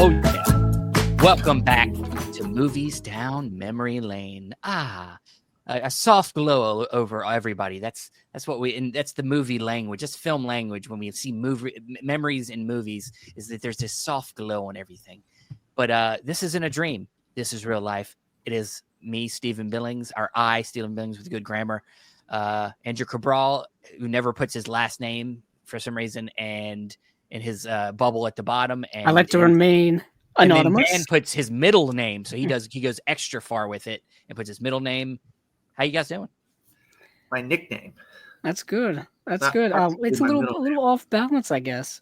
Oh, yeah. Welcome back to Movies Down Memory Lane. A soft glow over everybody. That's what and that's the movie language. That's film language. When we see memories in movies, is that there's this soft glow on everything. But this isn't a dream. This is real life. It is me, Stephen Billings, Stephen Billings with good grammar. Andrew Cabral, who never puts his last name for some reason, and in his bubble at the bottom. And I like to remain anonymous. And then Dan puts his middle name, so he goes extra far with it and puts his middle name. How you guys doing? My nickname. That's good. That's good. It's a little off balance, I guess.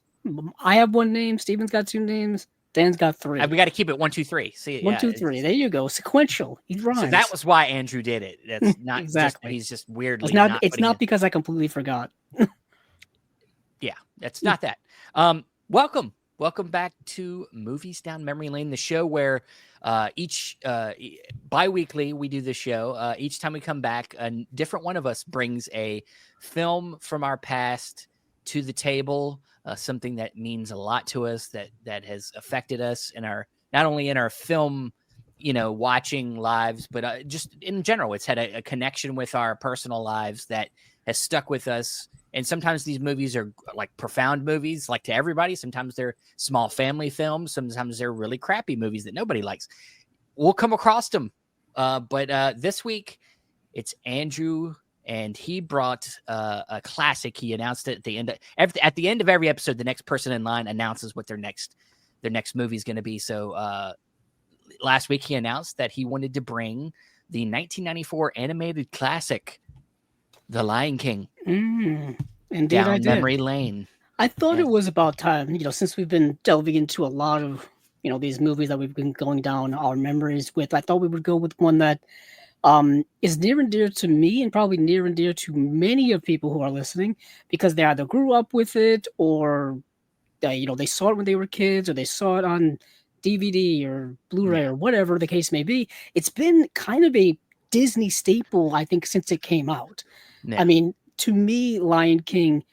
I have one name. Steven's got two names. Dan's got three. We got to keep it 1, 2, 3. See, 1, 2, 3. There you go. Sequential. He rhymes. So that was why Andrew did it. That's not exactly. He's just weirdly. It's not because I completely forgot. Yeah, that's not that. Welcome back to Movies Down Memory Lane, the show where each bi-weekly we do the show. Each time we come back, a different one of us brings a film from our past to the table, something that means a lot to us, that has affected us in our, not only in our film, watching lives, but just in general. It's had a connection with our personal lives that has stuck with us. And sometimes these movies are like profound movies, like to everybody. Sometimes they're small family films. Sometimes they're really crappy movies that nobody likes. We'll come across them. But this week, it's Andrew, and he brought a classic. He announced it at the end of every episode. The next person in line announces what their next movie is going to be. So last week, he announced that he wanted to bring the 1994 animated classic, The Lion King. Indeed, down I did. memory lane. I thought it was about time, since we've been delving into a lot of, these movies that we've been going down our memories with. I thought we would go with one that is near and dear to me, and probably near and dear to many of people who are listening, because they either grew up with it, or they saw it when they were kids, or they saw it on DVD or Blu-ray or whatever the case may be. It's been kind of a Disney staple, I think, since it came out. Yeah. I mean, to me, Lion King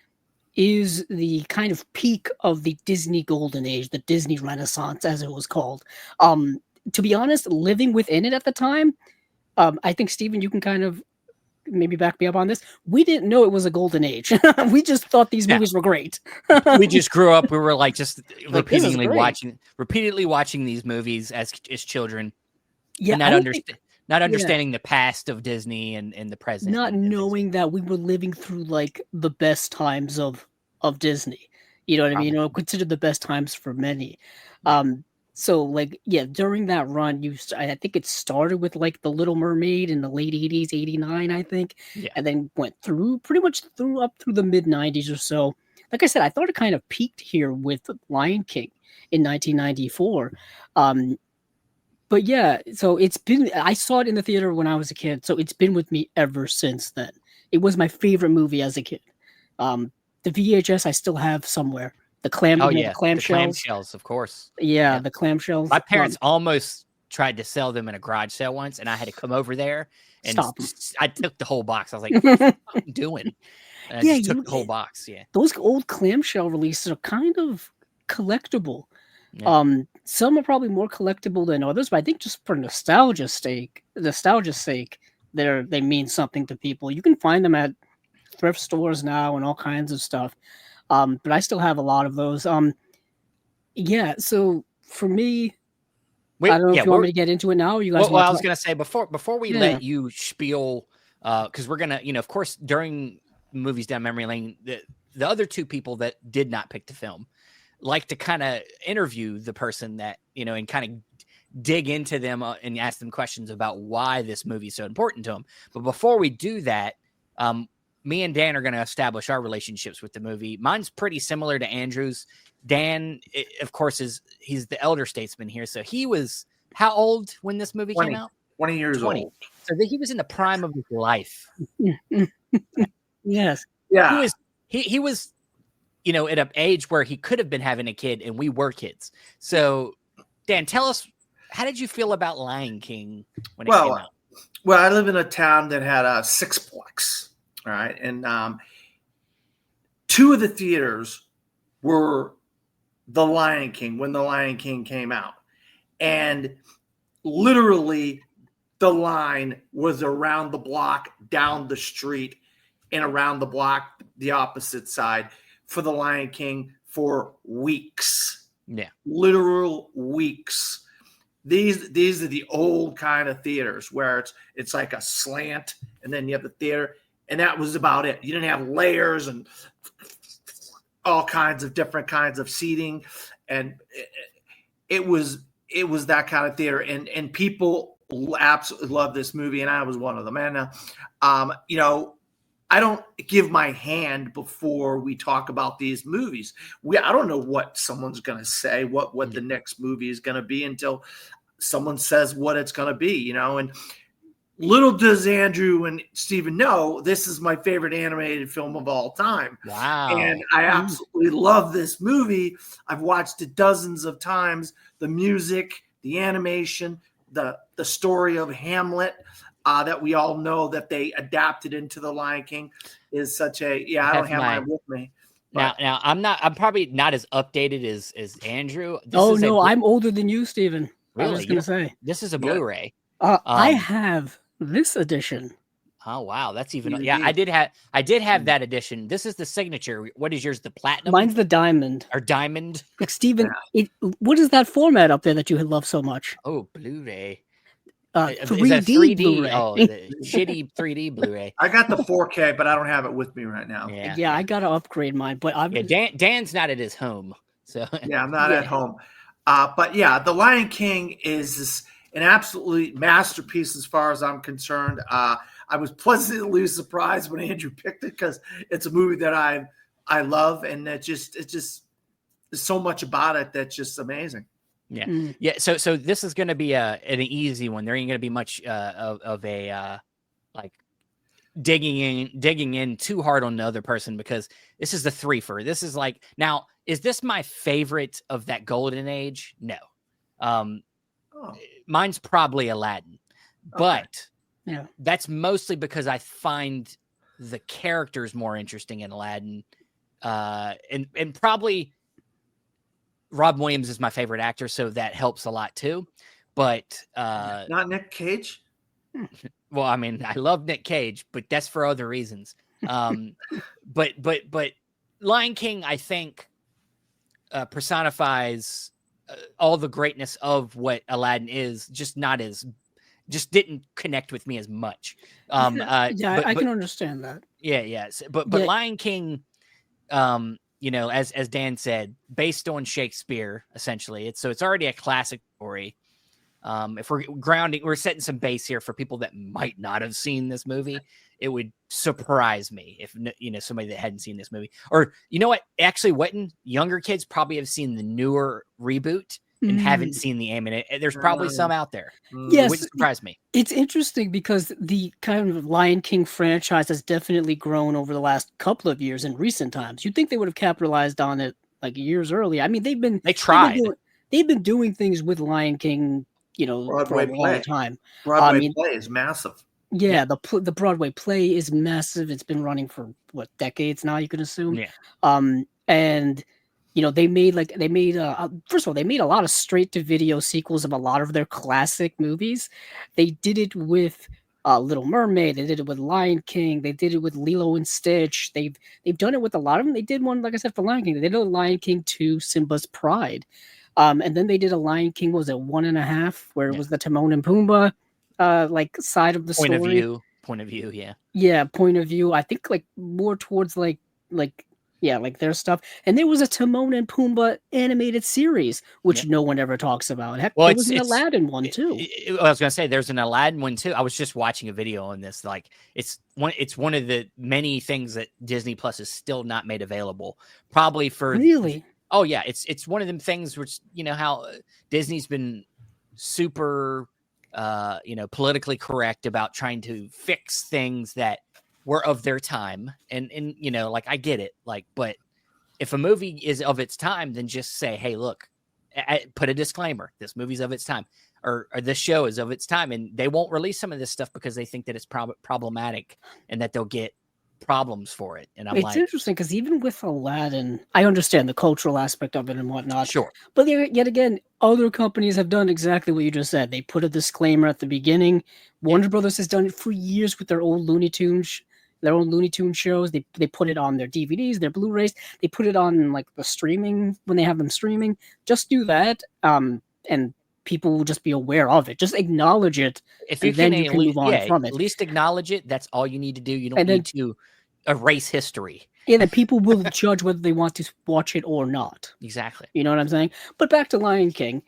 is the kind of peak of the Disney golden age, the Disney Renaissance, as it was called. To be honest, living within it at the time, I think, Stephen, you can kind of maybe back me up on this. We didn't know it was a golden age. We just thought these movies were great. We just grew up. We were like just repeatedly watching these movies as children. Yeah, and not understanding the past of Disney and the present. Not knowing that we were living through like the best times of Disney. You know what I mean? Considered the best times for many. So during that run, I think it started with like The Little Mermaid in the late 80s, 89, I think. Yeah. And then went pretty much up through the mid 90s or so. Like I said, I thought it kind of peaked here with Lion King in 1994. But yeah, so I saw it in the theater when I was a kid, so it's been with me ever since then. It was my favorite movie as a kid. The VHS I still have somewhere. The clamshells. The clamshells, of course. Yeah, the clamshells. My parents almost tried to sell them in a garage sale once, and I had to come over there and I took the whole box. I was like, what are you doing? And I just took the whole box, yeah. Those old clamshell releases are kind of collectible. Yeah. Some are probably more collectible than others, but I think just for nostalgia's sake, they mean something to people. You can find them at thrift stores now and all kinds of stuff. But I still have a lot of those. So for me, I don't know if you want me to get into it now. Or you guys? Well, I was going to say before we let you spiel, because we're gonna, of course, during Movies Down Memory Lane, the other two people that did not pick the film like to kind of interview the person that, and kind of dig into them and ask them questions about why this movie is so important to them. But before we do that, me and Dan are going to establish our relationships with the movie. Mine's pretty similar to Andrew's. Dan, of course, he's the elder statesman here. So he was how old when this movie came out? 20 years old. So he was in the prime of his life. Yes. Yeah. He was, at an age where he could have been having a kid, and we were kids. So, Dan, tell us, how did you feel about Lion King when it came out? Well, I live in a town that had a sixplex, all right? And two of the theaters were The Lion King when The Lion King came out. And literally the line was around the block, down the street, and around the block, the opposite side for The Lion King for weeks. Yeah. Literal weeks. These are the old kind of theaters where it's like a slant and then you have the theater, and that was about it. You didn't have layers and all kinds of different kinds of seating, and it was that kind of theater, and people absolutely love this movie, and I was one of them. And I don't give my hand before we talk about these movies. I don't know what someone's going to say, what the next movie is going to be until someone says what it's going to be, and little does Andrew and Steven know, this is my favorite animated film of all time. Wow. And I absolutely love this movie. I've watched it dozens of times. The music, the animation, the story of Hamlet that we all know that they adapted into The Lion King is such a, I don't have mine with me. Now I'm probably not as updated as Andrew. I'm older than you, Steven. Really? I was going to say. This is a Blu-ray. I have this edition. Oh wow, that's even I did have that edition. This is the signature. What is yours? The platinum? Mine's the diamond. Or diamond? Like Steven, what is that format up there that you love so much? Oh, Blu-ray. 3D Blu-ray. Oh, the shitty 3D Blu-ray. I got the 4K, but I don't have it with me right now. Yeah, I gotta upgrade mine. But Dan's not at his home, so yeah, I'm not at home. But yeah, The Lion King is an absolutely masterpiece as far as I'm concerned. I was pleasantly surprised when Andrew picked it because it's a movie that I love, and it's just there's so much about it that's just amazing. Yeah, yeah. So this is going to be an easy one. There ain't going to be much of a like digging in too hard on the other person, because this is the threefer. This is like, now, is this my favorite of that golden age? No. Mine's probably Aladdin, but that's mostly because I find the characters more interesting in Aladdin, and probably Rob Williams is my favorite actor, so that helps a lot too. But not Nick Cage. Well, I mean, I love Nick Cage, but that's for other reasons. But Lion King, I think, personifies all the greatness of what Aladdin is, just didn't connect with me as much. I can understand that. Yeah, yes. But Lion King, as Dan said, based on Shakespeare, essentially. It's already a classic story. If we're setting some base here for people that might not have seen this movie. It would surprise me if somebody that hadn't seen this movie, or what, actually, younger kids probably have seen the newer reboot and haven't seen the animated. There's probably some out there. Yes, it wouldn't surprise me. It's interesting because the kind of Lion King franchise has definitely grown over the last couple of years in recent times. You'd think they would have capitalized on it like years early. I mean, they tried. They've been doing things with Lion King, Broadway for a long time. Broadway play is massive. Yeah, the Broadway play is massive. It's been running for decades now, you can assume. Yeah. And they made first of all, they made a lot of straight to video sequels of a lot of their classic movies. They did it with Little Mermaid. They did it with Lion King. They did it with Lilo and Stitch. They've done it with a lot of them. They did one, like I said, for Lion King. They did a Lion King 2, Simba's Pride. And then they did a Lion King, was it 1.5, where it was the Timon and Pumbaa side of the point story. Point of view, yeah. Yeah, point of view. I think more towards like their stuff. And there was a Timon and Pumbaa animated series, which no one ever talks about. Heck, there was an Aladdin one too. I was gonna say there's an Aladdin one too. I was just watching a video on this. Like it's one of the many things that Disney Plus is still not made available. Probably for really. Oh yeah, it's one of them things which how Disney's been super politically correct about trying to fix things that were of their time, and I get it, but if a movie is of its time, then just say, hey, look, put a disclaimer, this movie's of its time, or this show is of its time, and they won't release some of this stuff because they think that it's problematic and that they'll get problems for it. And I'm It's like, interesting because even with Aladdin, I understand the cultural aspect of it and whatnot. sure, But yet again, other companies have done exactly what you just said. They put a disclaimer at the beginning. Warner Brothers has done it for years with their old their own Looney Tune shows. They put it on their DVDs, their Blu-rays. They put it on like the streaming when they have them streaming. Just do that, and people will just be aware of it. Just acknowledge it, if you and then can, you can move on from at it. least acknowledge it. That's all you need to do. You don't And then need to erase history. Yeah, that people will judge whether they want to watch it or not. Exactly. You know what I'm saying? But back to Lion King.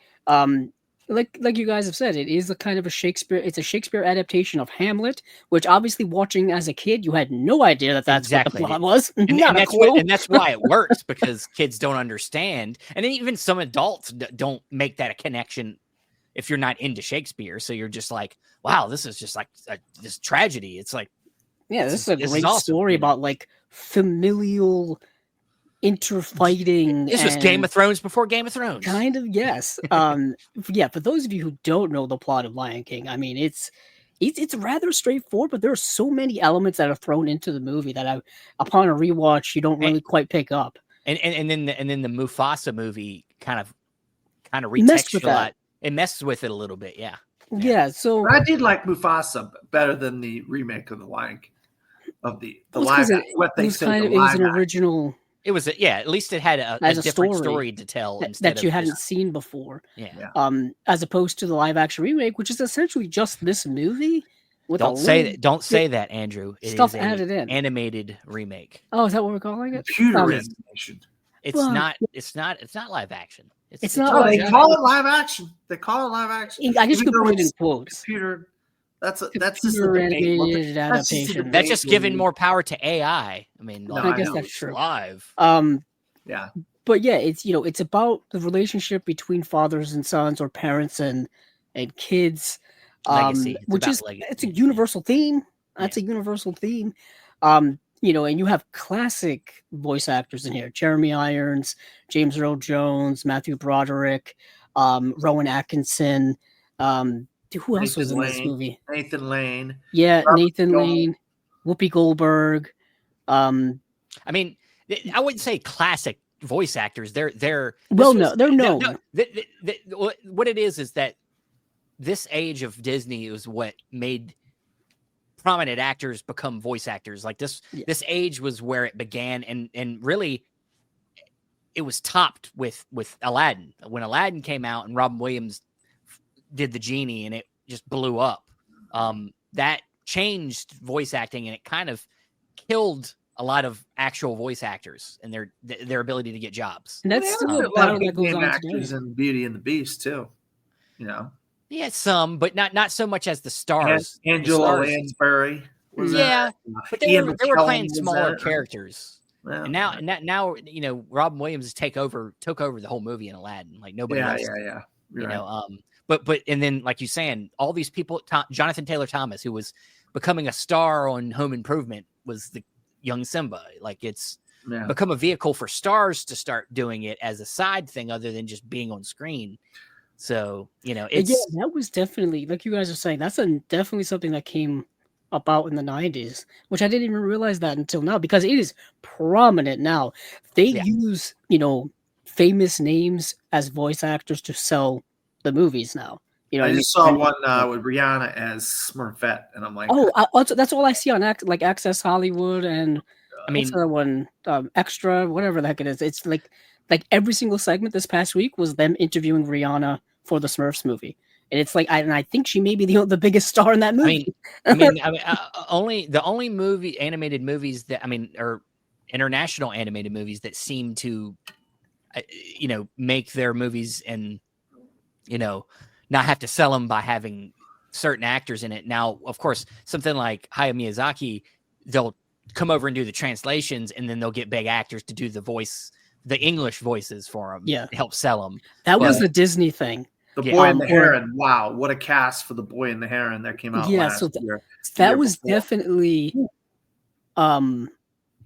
Like you guys have said, it is a kind of a Shakespeare. It's a Shakespeare adaptation of Hamlet, which obviously watching as a kid, you had no idea that that's Exactly. what the plot was. And, Not and a that's clue. and that's why it works, because kids don't understand, and then even some adults don't make that a connection if you're not into Shakespeare. So you're just like, wow, this is just like this tragedy. It's like, Yeah, this is a this is great awesome, story you know? about like familial interfighting. This was Game of Thrones before Game of Thrones. Kind of, yes. Yeah, for those of you who don't know the plot of Lion King, I mean, it's rather straightforward, but there are so many elements that are thrown into the movie that upon a rewatch, you don't really quite pick up. And then the Mufasa movie kind of Messed with retextualized. that. It messes with it a little bit, yeah. Yeah, so But I did like Mufasa better than the remake of the Lion King, of the Well, it's live 'cause what they it was say kind the of it was live an action. original It was at least it had a As a different story story to tell that instead you of hadn't just, seen before. yeah. As opposed to the live action remake, which is essentially just this movie with Don't say that, Andrew. It stuff is added in. animated remake. Oh, is that what we're calling it? Computer Um, animation. It's Well, not live action. It's not Oh, live they action. call it live action. They call it live action. I guess you Even could though put it in it's quotes. computer. That's just the Computer debate. animated That's just the adaptation. debate That's just giving when- more power to AI. I mean, No, like, I guess know. that's it's true. live. Yeah. But yeah, it's about the relationship between fathers and sons, or parents and kids. Legacy. It's Which about is legacy. it's a universal theme. That's a universal theme. And you have classic voice actors in here: Jeremy Irons, James Earl Jones, Matthew Broderick, Rowan Atkinson. Who else was in this Lane. movie? Nathan Lane. Yeah, Robert Nathan Gold. Lane, Whoopi Goldberg. I mean, I wouldn't say classic voice actors. They're They're known. What it is that this age of Disney is what made prominent actors become voice actors. Like this, Yeah. this age was where it began, and really, it was topped with Aladdin. When Aladdin came out and Robin Williams did the genie, and it just blew up. That changed voice acting, and it kind of killed a lot of actual voice actors and their ability to get jobs. And that's Well, still there are a a lot battle of that big goes name on actors today. in Beauty and the Beast too. Yeah, some, but not so much as the stars. The Angela stars- Lansbury. Was Yeah, in it. but they Ian were McKellen playing was in smaller it. characters. Yeah. And now Robin Williams took over the whole movie in Aladdin, like nobody Yeah. else. You're right. But and then, like you're saying, all these people, Jonathan Taylor Thomas, who was becoming a star on Home Improvement, was the young Simba. Like, it's Yeah. become a vehicle for stars to start doing it as a side thing, other than just being on screen. So it's Yeah, that was definitely, like you guys are saying, that's definitely something that came about in the 90s, which I didn't even realize that until now, because it is prominent now. They Yeah. use, famous names as voice actors to sell the movies now. I just saw one with Rihanna as Smurfette, and I'm like, that's all I see on Access Hollywood, and I mean, what's the other one? Extra, whatever the heck it is. It's like every single segment this past week was them interviewing Rihanna for the Smurfs movie, and it's like, I think she may be the biggest star in that movie. only the only animated movies that or international animated movies that seem to, make their movies and not have to sell them by having certain actors in it. Now, of course, something like Hayao Miyazaki, they'll come over and do the translations, and then they'll get big actors to do the English voices for them. Yeah. To help sell them. That was the Disney thing. The Yeah. Boy and the Heron. Wow, what a cast for The Boy and the Heron that came out Yeah, last so year. That year was before. definitely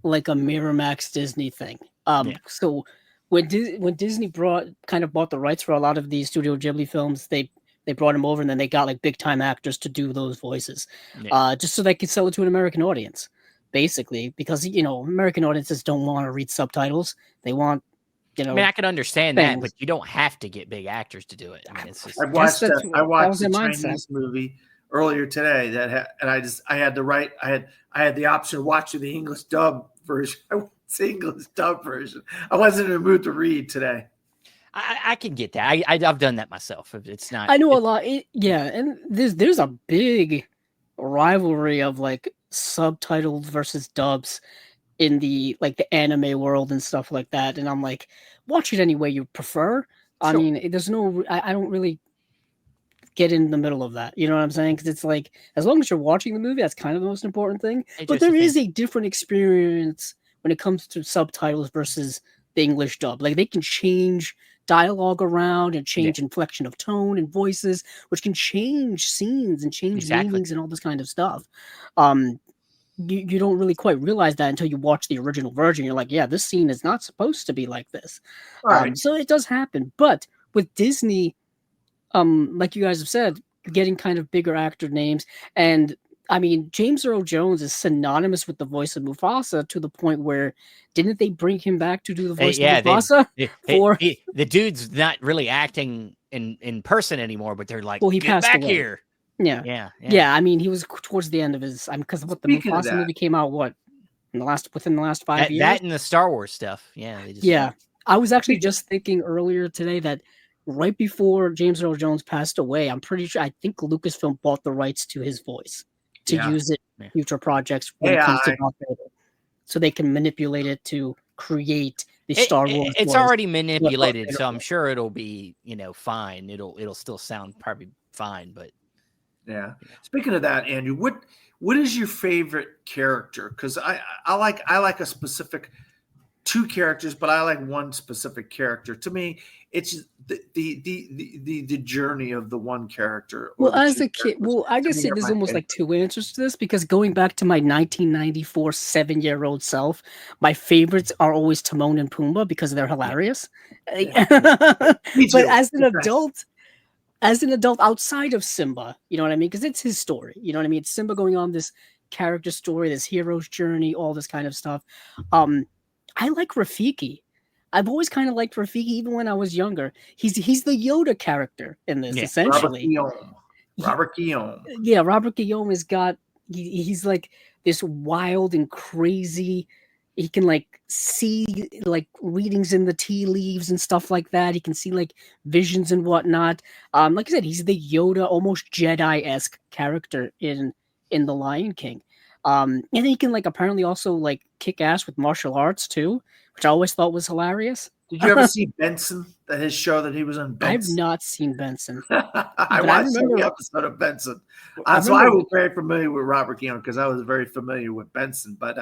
like a Miramax Disney thing. So when Disney bought the rights for a lot of these Studio Ghibli films, they brought them over, and then they got like big time actors to do those voices, Yeah. just so they could sell it to an American audience. basically, because American audiences don't want to read subtitles. They want I mean, I can understand that, things. but you don't have to get big actors to do it. I mean, it's just I watched that's I watched was a their mindset. Chinese movie earlier today and I had the option of watching the English dub version. I watched the English dub version. I wasn't in the mood to read today. I can get that. I've done that myself. It's not. I know a lot. And there's a big rivalry of like subtitles versus dubs in the anime world and stuff like that. And I'm like, watch it any way you prefer. I Sure. mean, there's no, I don't really get in the middle of that. You know what I'm saying? Because it's like, as long as you're watching the movie, that's kind of the most important thing. It But just there depends. is a different experience when it comes to subtitles versus the English dub. Like they can change dialogue around and change inflection of tone and voices, which can change scenes and change Exactly. meanings and all this kind of stuff. You don't really quite realize that until you watch the original version. You're like, yeah, this scene is not supposed to be like this. Right. So it does happen. But with Disney, like you guys have said, getting kind of bigger actor names, and I mean, James Earl Jones is synonymous with the voice of Mufasa to the point where didn't they bring him back to do the voice of Mufasa? The dude's not really acting in person anymore, but they're like, Well, he get passed back away. here. Yeah. Yeah. I mean, he was towards the end of his. Because what the Speaking of Mufasa that- movie came out within the last 5 years. That and the Star Wars stuff. Yeah. They just, Yeah, I was actually just thinking earlier today that right before James Earl Jones passed away, I think Lucasfilm bought the rights to his voice to Yeah. use it in Yeah. future projects when it comes to AI. Darth Vader, so they can manipulate it to create the Star Wars. It's voice. already manipulated, Vader so I'm was. sure it'll be fine. It'll still sound probably fine, but Yeah. Speaking of that, Andrew, what is your favorite character? Because I like a specific two characters, but I like one specific character. To me, it's the journey of the one character. or Well, the as two a kid, characters. well, I To guess me, are there's my almost favorite. like two answers to this because going back to my 1994 7-year-old self, my favorites are always Timon and Pumbaa because they're hilarious. Me But too. as an Okay. adult outside of Simba, you know what I mean? Because it's his story, you know what I mean? It's Simba going on this character story, this hero's journey, all this kind of stuff. I like Rafiki. I've always kind of liked Rafiki, even when I was younger. He's the Yoda character in this, Yeah. essentially. Robert Guillaume. Yeah, Robert Guillaume has got he's like this wild and crazy. He can like see like readings in the tea leaves and stuff like that. He can see like visions and whatnot. Like I said, he's the Yoda, almost Jedi-esque character in The Lion King. And then he can like apparently also like kick ass with martial arts too, which I always thought was hilarious. Did you ever see Benson? His show that he was on. I've Benson. not seen Benson. I But watched every remember- episode of Benson. I So I remember- was very familiar with Robert Guillaume because I was very familiar with Benson. But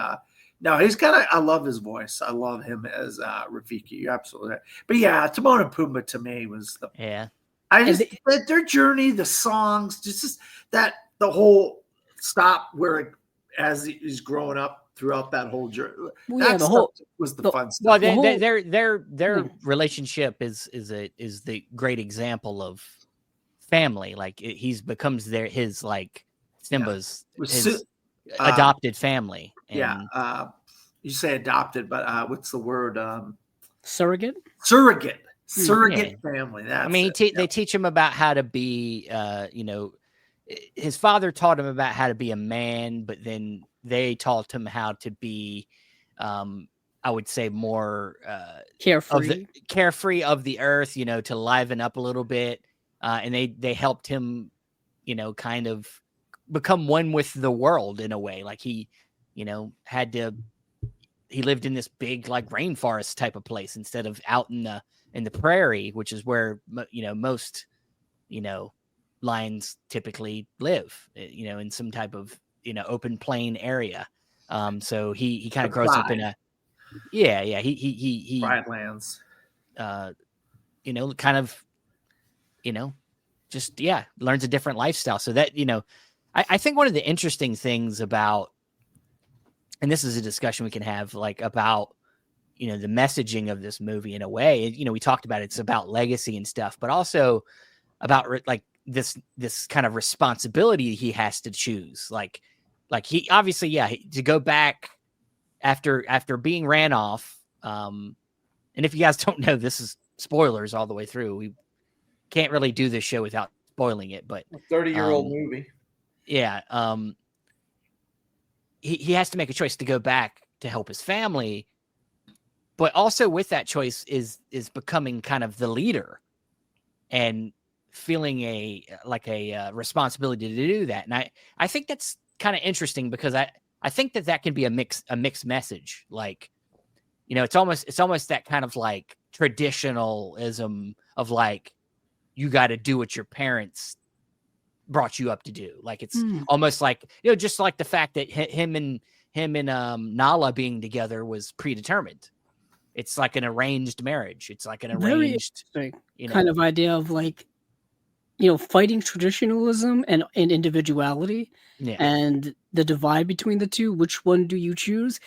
no, he's kind of. I love his voice. I love him as Rafiki. You're absolutely right. But yeah, Timon and Pumbaa to me was the. yeah. I just their journey, the songs, just that the whole stop where as he's growing up throughout that whole journey. Well, That yeah, the stuff whole was the the- fun Well, stuff. the whole- their relationship is the great example of family. Like he's becomes his like Simba's With his Su- adopted family. And Yeah, you say adopted, but what's the word? surrogate. Surrogate Yeah. family. I That's mean, it. they teach him about how to be, his father taught him about how to be a man, but then they taught him how to be, I would say, more Carefree. carefree of the earth, to liven up a little bit. And they helped him, kind of become one with the world in a way. Like he lived in this big like rainforest type of place instead of out in the prairie, which is where most lions typically live, in some type of open plain area. So he kind of grows up in a he Pride lands. kind of just learns a different lifestyle. So that I think one of the interesting things about, and this is a discussion we can have like about the messaging of this movie in a way, we talked about it's about legacy and stuff, but also about like this kind of responsibility he has to choose. Like like he obviously, to go back after being ran off. And if you guys don't know, this is spoilers all the way through. We can't really do this show without spoiling it, but A 30-year-old movie. yeah, he has to make a choice to go back to help his family, but also with that choice is becoming kind of the leader and feeling a responsibility to do that. And I think that's kind of interesting because I think that can be a mixed message. Like, you know, it's almost that kind of like traditionalism of like, you got to do what your parents brought you up to do. Like, it's almost like, you know, just like the fact that him and Nala being together was predetermined. It's like an arranged marriage. It's like an arranged, kind of idea of like, you know, fighting traditionalism and individuality, and the divide between the two. Which one do you choose?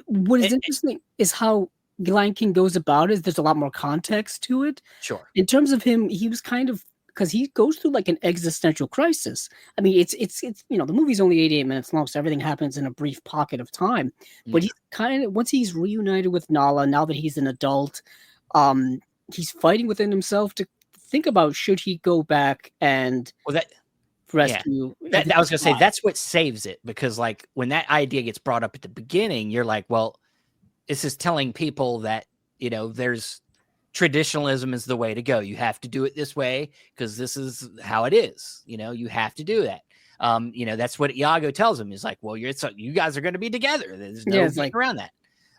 What is interesting is how Lion King goes about it. There's a lot more context to it. Sure. In terms of him, he was kind of, because he goes through like an existential crisis. I mean, it's you know, the movie's only 88 minutes long, so everything happens in a brief pocket of time. But he's kind of, once he's reunited with Nala, now that he's an adult, he's fighting within himself to think about, should he go back and rescue. I was gonna say that's what saves it, because like when that idea gets brought up at the beginning, you're like, well, this is telling people that, you know, there's traditionalism is the way to go. You have to do it this way because this is how it is. You know, you have to do that. You know, that's what Iago tells him. Is like, well, you guys are going to be together. There's no getting around that.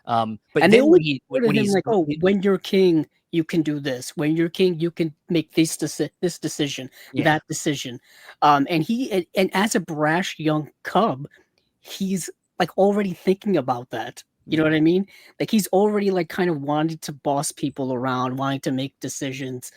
But and then when he's like, oh, when you're king, you can do this. When you're king, you can make this decision, that decision. And as a brash young cub, he's like already thinking about that. You know what I mean? Like he's already like kind of wanting to boss people around, wanting to make decisions.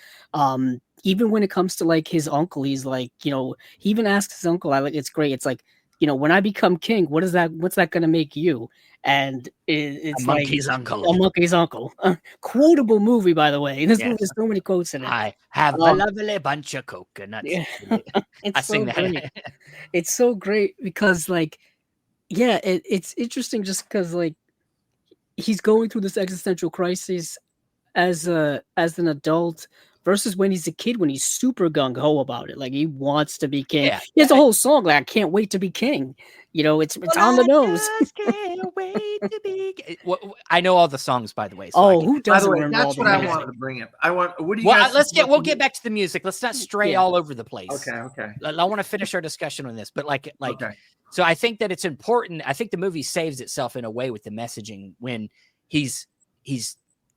Even when it comes to like his uncle, he's like, you know, he even asks his uncle, it's great. It's like, you know, when I become king, what's that going to make you? And it's a monkey's uncle. A monkey's uncle. Quotable movie, by the way. This movie has so many quotes in it. I have a lovely bunch of coconuts. Yeah. I sing so that. Great. It's so great because like, yeah, it's interesting just because like he's going through this existential crisis as an adult versus when he's a kid, when he's super gung-ho about it. Like he wants to be king. Yeah. He has a whole song like, I can't wait to be king. You know, it's on the nose. Can't wait to be king. I know all the songs, by the way. So who doesn't remember? That's what I wanted to bring up. What do you we'll get back to the music. Let's not stray all over the place. Okay. I want to finish our discussion on this, but okay. So I think that it's important. I think the movie saves itself in a way with the messaging when he's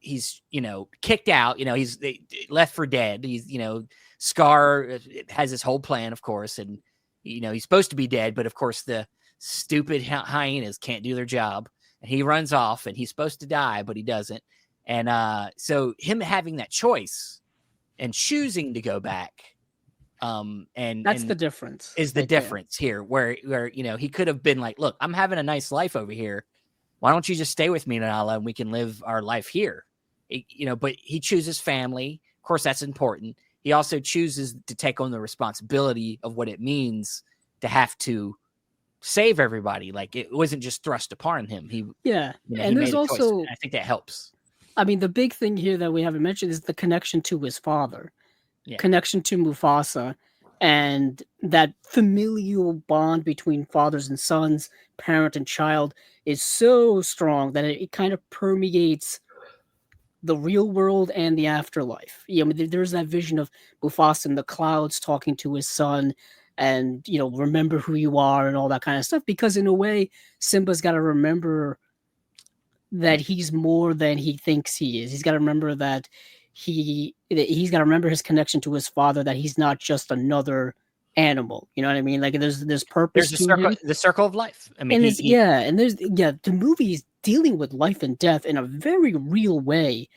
you know, kicked out, you know, he's left for dead. He's, you know, Scar has his whole plan, of course, and you know, he's supposed to be dead, but of course the stupid hyenas can't do their job, and he runs off, and he's supposed to die, but he doesn't. And so him having that choice and choosing to go back, and that's the difference. Is the difference here, where you know, he could have been like, look, I'm having a nice life over here. Why don't you just stay with me, Nala, and we can live our life here? You know, but he chooses family. Of course, that's important. He also chooses to take on the responsibility of what it means to have to save everybody. Like it wasn't just thrust upon him. You know, and there's also, and I think that helps. I mean, the big thing here that we haven't mentioned is the connection to his father, connection to Mufasa, and that familial bond between fathers and sons, parent and child, is so strong that it kind of permeates the real world and the afterlife. You know, there's that vision of Mufasa in the clouds talking to his son, and you know, remember who you are and all that kind of stuff. Because in a way, Simba's got to remember that he's more than he thinks he is. He's got to remember that he's got to remember his connection to his father. That he's not just another animal. You know what I mean? Like there's purpose. There's the circle of life. I mean, and the movie is dealing with life and death in a very real way,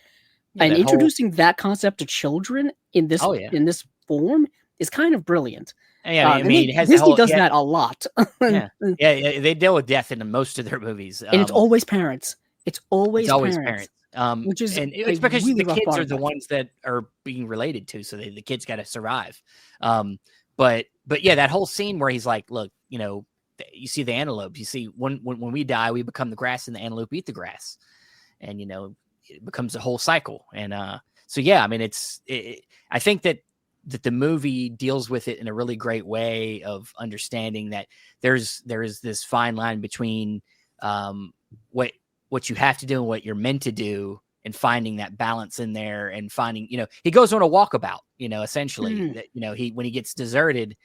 and introducing that concept to children in this form is kind of brilliant. Yeah, I mean, Disney does that a lot. yeah, they deal with death in most of their movies, and it's always parents. It's always parents. Which is, and it's because really the kids are the ones that are being related to, so the kids got to survive. But yeah, that whole scene where he's like, look, you know, you see the antelope. You see when we die, we become the grass, and the antelope eat the grass, and it becomes a whole cycle. And so yeah, I mean, I think that the movie deals with it in a really great way of understanding that there is this fine line between what you have to do and what you're meant to do, and finding that balance in there, and finding, he goes on a walkabout, essentially that, when he gets deserted,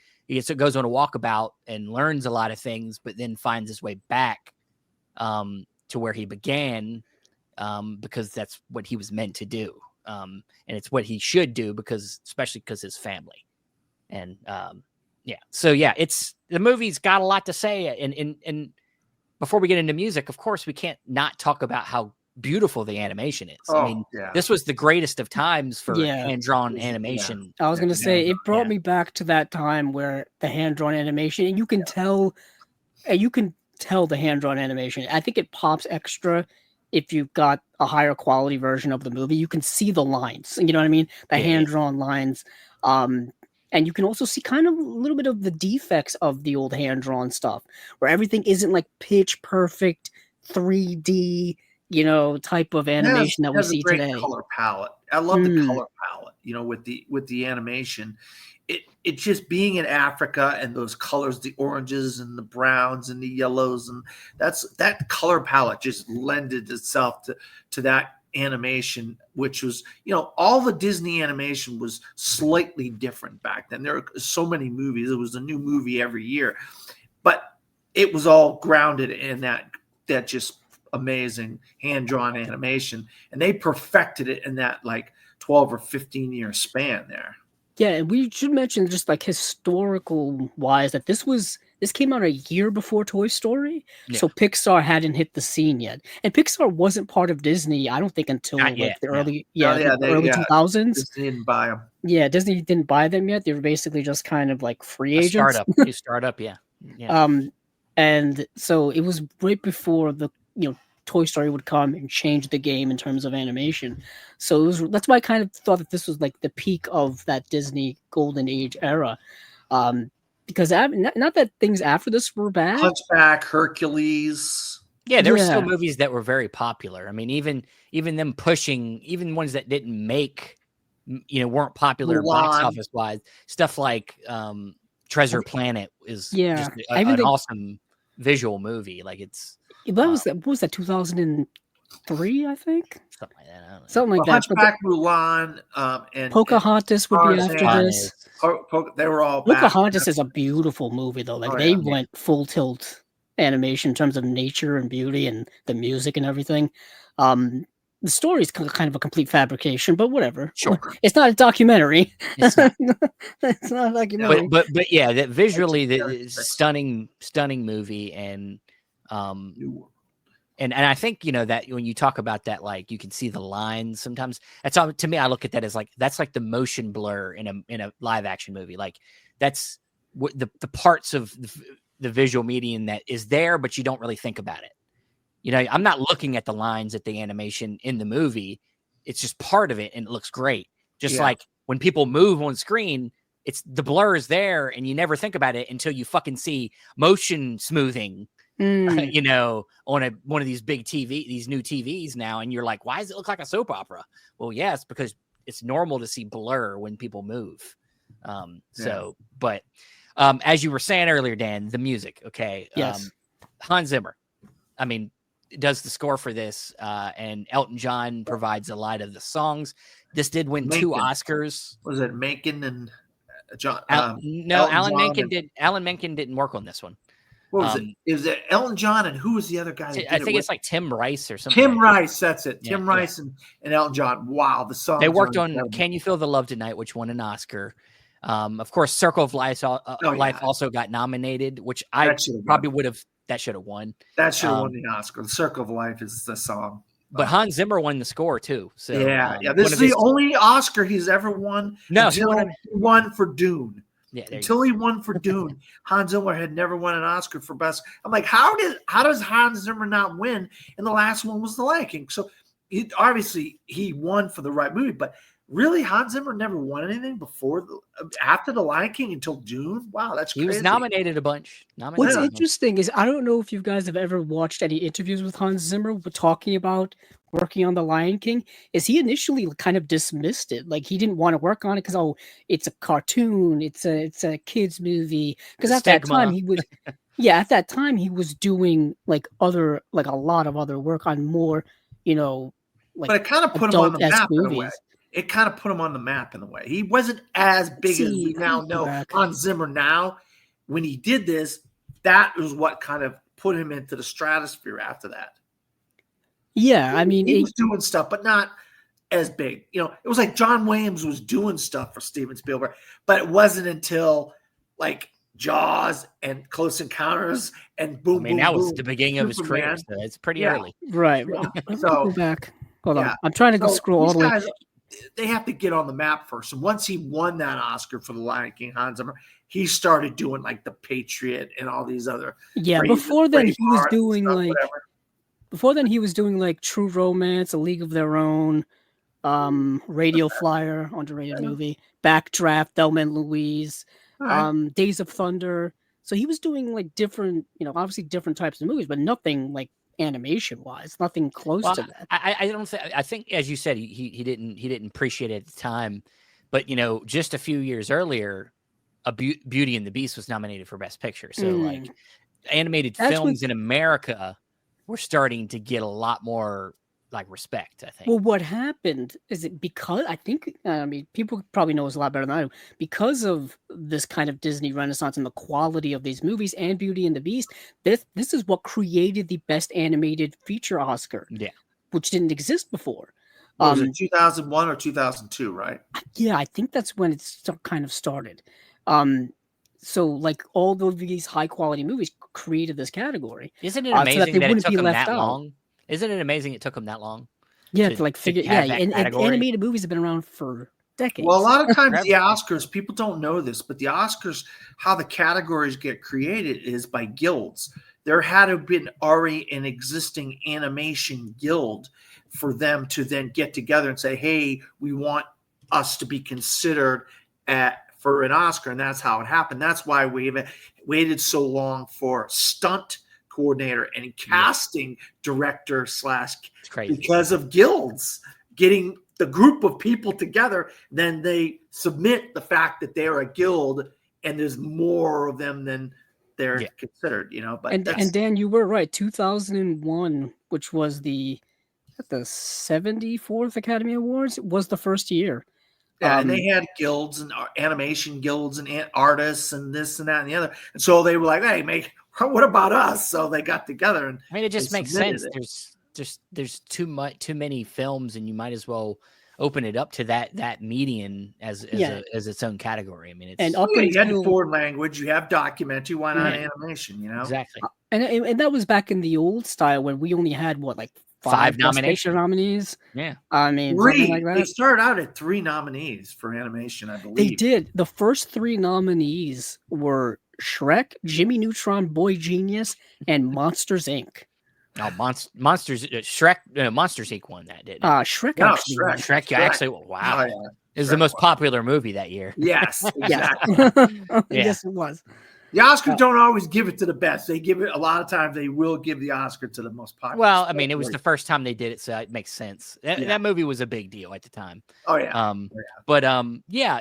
goes on a walkabout and learns a lot of things, but then finds his way back to where he began, because that's what he was meant to do. And it's what he should do, especially because his family. And so yeah, the movie's got a lot to say. And before we get into music, of course, we can't not talk about how beautiful the animation is. I mean, this was the greatest of times for hand-drawn animation. I was going to say, it brought me back to that time where the hand-drawn animation, and you can tell the hand-drawn animation. I think it pops extra if you've got a higher quality version of the movie. You can see the lines, you know what I mean? The hand-drawn lines. And you can also see kind of a little bit of the defects of the old hand-drawn stuff, where everything isn't like pitch perfect 3D, type of animation that we see today. Color palette. I love the color palette, with the animation. It just being in Africa, and those colors, the oranges and the browns and the yellows, and that color palette just lended itself to that animation, which was, all the Disney animation was slightly different back then. There were so many movies. It was a new movie every year, but it was all grounded in that just amazing hand-drawn animation, and they perfected it in that like 12 or 15 year span there. Yeah, and we should mention, just like historical wise, that this came out a year before Toy Story, so Pixar hadn't hit the scene yet, and Pixar wasn't part of Disney, I don't think, until the early 2000s. Disney didn't buy them. Yeah, Disney didn't buy them yet. They were basically just kind of like free agents. Startup, yeah. And so it was right before the Toy Story would come and change the game in terms of animation. So that's why I kind of thought that this was like the peak of that Disney golden age era. Because not that things after this were bad. Hunchback, Hercules. Yeah, there were still movies that were very popular. I mean, even them pushing, even ones that didn't make, weren't popular box office wise. Stuff like Treasure Planet is just an awesome visual movie. Like what was that 2003, I think? Something like that. I don't know. Something like that. Hunchback, Mulan, and Pocahontas would be after this. They were all Pocahontas is a beautiful movie, though. Like they went full tilt animation in terms of nature and beauty and the music and everything. The story is kind of a complete fabrication, but whatever. Sure, it's not a documentary. It's not, it's not a documentary. But yeah, that visually, the stunning movie, and I think that when you talk about that, like you can see the lines sometimes. That's how, to me, I look at that as like that's like the motion blur in a live action movie. Like that's what the parts of the visual medium that is there, but you don't really think about it. I'm not looking at the lines at the animation in the movie. It's just part of it, and it looks great. Just like when people move on screen, it's the blur is there, and you never think about it until you fucking see motion smoothing. On one of these big these new TVs now, and you're like, why does it look like a soap opera? Well, yes, because it's normal to see blur when people move. But as you were saying earlier, Dan, the music, okay? Yes. Hans Zimmer, I mean, does the score for this, and Elton John provides a lot of the songs. This did win 2 Oscars. Was it Menken and John? No, Alan Menken did. Alan Menken didn't work on this one. What was it? Is it Elton John, and who was the other guy? I think it's like Tim Rice or something. Tim Rice, that's it. Tim Rice and Elton John. Wow, the song. They worked on "Can You Feel the Love Tonight," which won an Oscar. Of course, "Circle of Life" also got nominated, which I probably would have. That should have won. That should have won the Oscar. "The Circle of Life" is the song. But Hans Zimmer won the score too. So this is the only Oscar he's ever won. No, he won for Dune. Yeah, until he won for Dune, Hans Zimmer had never won an Oscar for best. I'm like, how does Hans Zimmer not win? And the last one was The Lion King. So he won for the right movie, but Really, Hans Zimmer never won anything after The Lion King until June? Wow, that's He crazy. was nominated a bunch. What's Yeah. interesting is I don't know if you guys have ever watched any interviews with Hans Zimmer talking about working on The Lion King. Is he initially kind of dismissed it? Like he didn't want to work on it because it's a cartoon, it's a kids movie. Because at that time he was at that time he was doing like a lot of other work on more, like but it kind of put him on the adult-esque map in a way. movies. It kind of put him on the map in a way. He wasn't as big as we now know Hans Zimmer now. When he did this, that was what kind of put him into the stratosphere after that. Yeah, I mean, he was doing stuff, but not as big. It was like John Williams was doing stuff for Steven Spielberg, but it wasn't until like Jaws and Close Encounters and boom. That was the beginning of his career. So it's pretty early, right? So go back. Hold on, I'm trying to go scroll all the way. They have to get on the map first. And once he won that Oscar for The Lion King, Hans Zimmer, he started doing like The Patriot and all these other. Before then he was doing like True Romance, A League of Their Own, Radio Flyer, underrated movie, Backdraft, Thelma and Louise, Days of Thunder. So he was doing like different, obviously different types of movies, but nothing like animation wise, nothing close to that. I think as you said, he didn't appreciate it at the time, but just a few years earlier, Beauty and the Beast was nominated for Best Picture. So like animated films in America were starting to get a lot more like respect, I think. Well, what happened is because I think, people probably know this a lot better than I do, because of this kind of Disney Renaissance and the quality of these movies and Beauty and the Beast, this is what created the Best Animated Feature Oscar, which didn't exist before. Was it 2001 or 2002, right? Yeah, I think that's when it kind of started. So like all these high quality movies created this category. Isn't it amazing that it took them that long? Isn't it amazing it took them that long? Yeah, to like figure. And animated movies have been around for decades. Well, a lot of times the Oscars, people don't know this, but the Oscars, how the categories get created is by guilds. There had to have been already an existing animation guild for them to then get together and say, hey, we want us to be considered for an Oscar. And that's how it happened. That's why we've waited so long for stunt coordinator and casting director / because of guilds getting the group of people together. Then they submit the fact that they're a guild and there's more of them than they're considered, but and Dan, you were right. 2001, which was the 74th Academy Awards, was the first year. Yeah, and they had guilds and animation guilds and artists and this and that and the other. And so they were like, hey, what about us? So they got together. And it just makes sense. There's too many films, and you might as well open it up to that median as its own category. It's you had foreign language, you have documentary, why not animation? Exactly. And that was back in the old style when we only had five nominees. Yeah. Three. Like that. They started out at 3 nominees for animation, I believe. They did. The first 3 nominees were Shrek, Jimmy Neutron, Boy Genius, and Monsters, Inc. No, Monsters, Shrek, Monsters Inc. won that, didn't it? Shrek actually. Shrek actually, wow. Oh, yeah. It was the most popular movie that year. Yes, exactly. Yes, it was. The Oscars don't always give it to the best. They give it a lot of times. They will give the Oscar to the most popular. Well, it was the first time they did it, so it makes sense. That movie was a big deal at the time. Oh yeah. But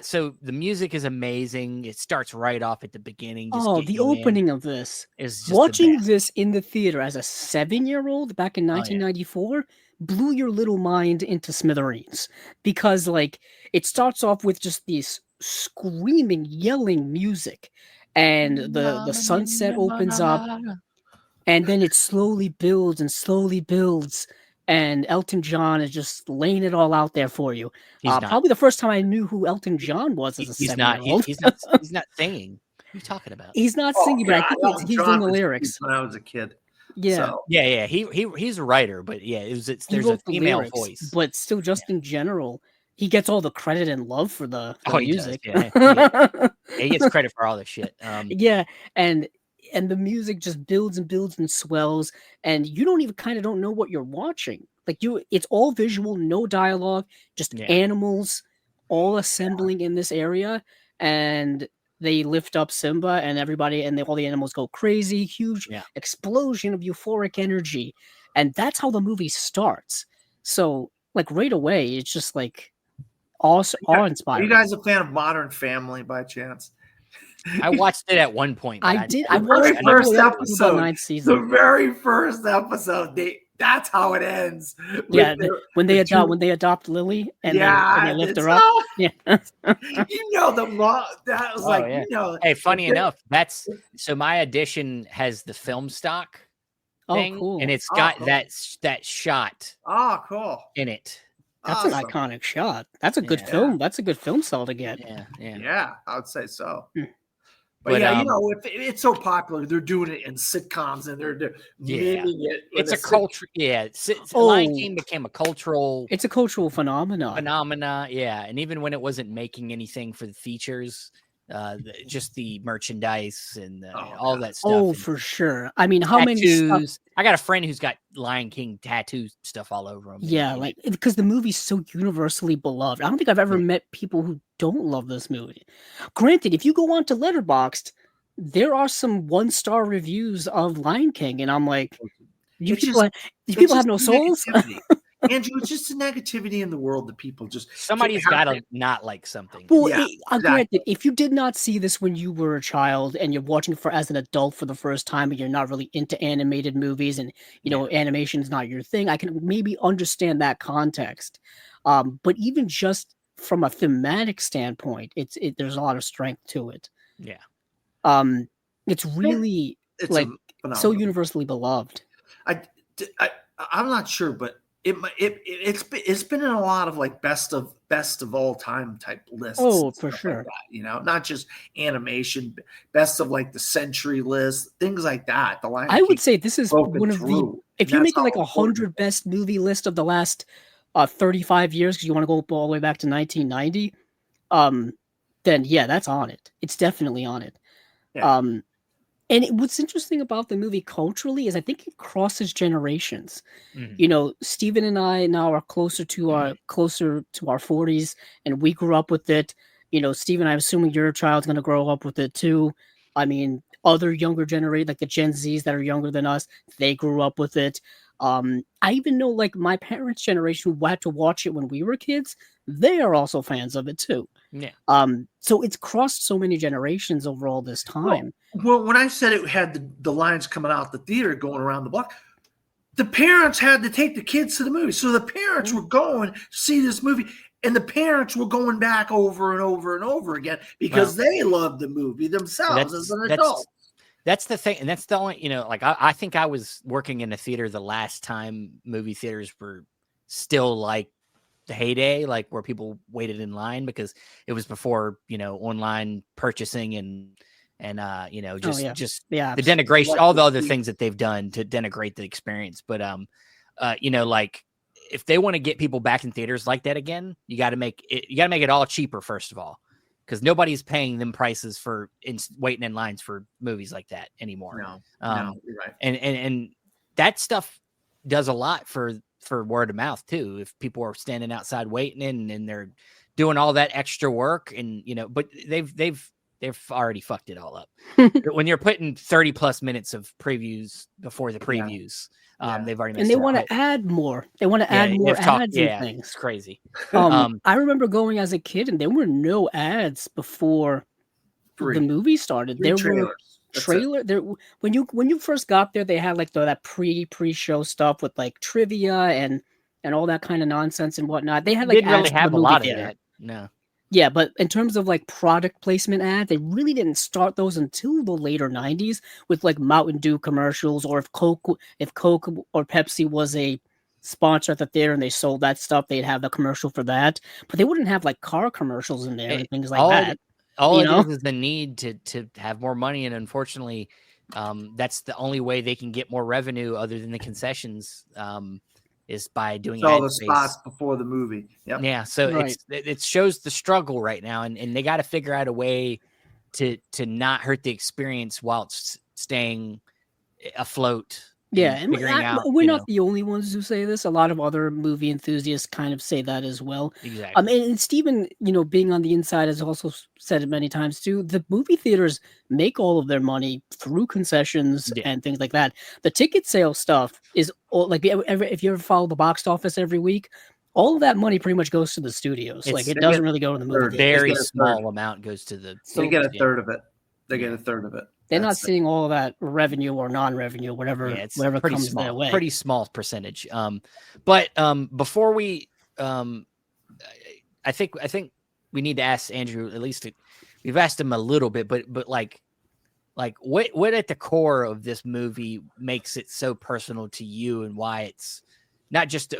so the music is amazing. It starts right off at the beginning. The opening of this is just watching this in the theater as a 7-year-old back in 1994 blew your little mind into smithereens, because it starts off with just these screaming, yelling music. And the sunset opens up, and then it slowly builds, and Elton John is just laying it all out there for you. Probably the first time I knew who Elton John was as a 7-year-old. He's not singing. What are you talking about? He's not singing, but I think he's doing the lyrics. When I was a kid. Yeah. So. Yeah. He's a writer, but there's a female lyrics, voice. But still, just in general, he gets all the credit and love for the music. He gets credit for all this shit. And the music just builds and swells, and you don't know what you're watching. It's all visual, no dialogue, just animals all assembling in this area, and they lift up Simba, and everybody and all the animals go crazy. Huge Yeah. explosion of euphoric energy, and that's how the movie starts. So, like right away, it's just like Are you awe-inspiring. guys a fan of Modern Family by chance? I watched it at one point. But I did. I The watched very it first all the way up to episode. about 9th The season. very first episode, that's how it ends. with Yeah, when they the adopt Lily and yeah, they lift it's her up. so- Yeah. you know the mom. That was Oh, like yeah. you know. Hey, funny if they- enough, so my edition has the film stock Oh, thing, cool. and it's Oh, got cool. that shot Oh, cool. in it. That's Awesome. an iconic shot. That's a good Yeah. film. That's a good film cell to get. Yeah, yeah. Yeah, I would say so. Hmm. But yeah, you know, if it's so popular, they're doing it in sitcoms and they're Yeah. miming it. It's a culture. culture. Yeah, Oh. Lion King became a cultural It's a cultural phenomenon. phenomena. Yeah, and even when it wasn't making anything for the features, just the merchandise and all that stuff. Oh, and for sure. I mean, how many stuff, tattoos. I got a friend who's got Lion King tattoo stuff all over him. yeah, And- like because the movie's so universally beloved. I don't think I've ever met people who don't love this movie. Granted, if you go on to Letterboxd, there are some 1-star reviews of Lion King, and I'm like, you It's people, just- these It's people have just no the souls. negativity. Andrew, it's just the negativity in the world that people just somebody's can't got have to not like something. Well, Yeah, granted, if you did not see this when you were a child and you're watching for as an adult for the first time and you're not really into animated movies and you know animation is not your thing, I can maybe understand that context. But even just from a thematic standpoint, there's a lot of strength to it. Yeah. It's really It's like a so phenomenon. universally beloved. I'm not sure, but it's been in a lot of like best of all time type lists. Oh, and for stuff sure. like that, you know, not just animation, best of like the century list, things like that. The Lion I King would say this is broke it one of the through, if and you're that's making like how important 100 best movie list of the last 35 years because you want to go all the way back to 1990, then yeah, that's on it. It's definitely on it. Yeah. And what's interesting about the movie culturally is I think it crosses generations. Mhm. You know, Steven and I now are closer to our 40s, and we grew up with it. You know, Steven, I'm assuming your child's going to grow up with it too. I mean, other younger generation, like the Gen Zs that are younger than us, they grew up with it. I even know like my parents' generation who had to watch it when we were kids, they are also fans of it too. Yeah. So it's crossed so many generations over all this time. Well, when I said it had the lines coming out the theater going around the block, the parents had to take the kids to the movie. So the parents were going to see this movie, and the parents were going back over and over and over again because they loved the movie themselves as an adult. That's the thing. And that's the only, you know, like I think I was working in a theater the last time movie theaters were still like the heyday, like where people waited in line because it was before, you know, online purchasing and you know, just the denigration, all the other things that they've done to denigrate the experience. But you know, like if they want to get people back in theaters like that again, you got to make it all cheaper first of all, because nobody's paying them prices for waiting in lines for movies like that anymore. No, you're right. And that stuff does a lot for word of mouth too. If people are standing outside waiting and they're doing all that extra work, and you know, but they've already fucked it all up. When you're putting 30 plus minutes of previews before the previews, they've already messed and they it want up. to add more. They want to add more ads and things. It's crazy. I remember going as a kid, and there were no ads before the movie started. There were trailer there when you first got there. They had like that pre-show stuff with like trivia and all that kind of nonsense and whatnot. They had like didn't really ads for have the a lot movie of theater. that. No. Yeah, but in terms of like product placement ads, they really didn't start those until the later 90s with like Mountain Dew commercials, or if Coke or Pepsi was a sponsor at the theater and they sold that stuff, they'd have the commercial for that. But they wouldn't have like car commercials in there and things like that. All it is the need to have more money, and unfortunately, that's the only way they can get more revenue other than the concessions. Is by doing all the spots before the movie. Yep. Yeah, so it shows the struggle right now, and they got to figure out a way to not hurt the experience while it's staying afloat Yeah, and and figuring out, we're not the only ones who say this. A lot of other movie enthusiasts kind of say that as well. exactly. And Steven, being on the inside, has also said it many times too. The movie theaters make all of their money through concessions Yeah. and things like that. The ticket sale stuff is all, like, if you ever follow the box office every week, all of that money pretty much goes to the studios. Like, It's it They doesn't get really go to the movie third. theaters. They very get a small third. amount goes to the They So get a yeah. third of it. They get Yeah. a third of it. they're not That's it. seeing all of that revenue or non-revenue, whatever, Yeah, it's whatever pretty comes their small, way. pretty small percentage. But before we, I think we need to ask Andrew at least. We've asked him a little bit, but like what at the core of this movie makes it so personal to you, and why it's not just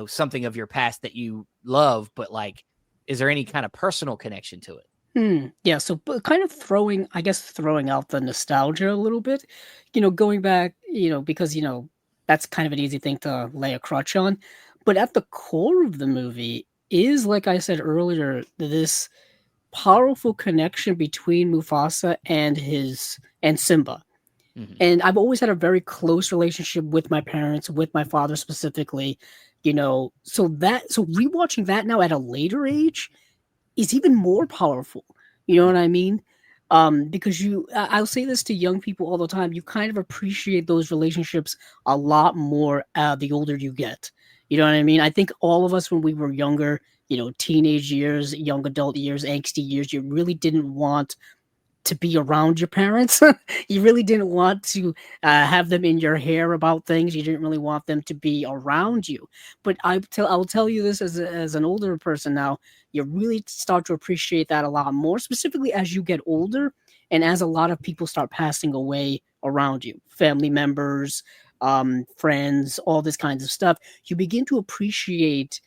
something of your past that you love, but like, is there any kind of personal connection to it? Yeah, so kind of throwing out the nostalgia a little bit, going back, because, that's kind of an easy thing to lay a crutch on. But at the core of the movie is, like I said earlier, this powerful connection between Mufasa and Simba. Mhm. And I've always had a very close relationship with my parents, with my father specifically, so rewatching that now at a later age is even more powerful. You know what I mean? Because I'll say this to young people all the time. You kind of appreciate those relationships a lot more the older you get. You know what I mean? I think all of us when we were younger, teenage years, young adult years, angsty years, you really didn't want to be around your parents. You really didn't want to have them in your hair about things. You didn't really want them to be around you. But I'll tell you this as an older person now, you really start to appreciate that a lot more, specifically as you get older and as a lot of people start passing away around you, family members, friends, all this kinds of stuff. You begin to appreciate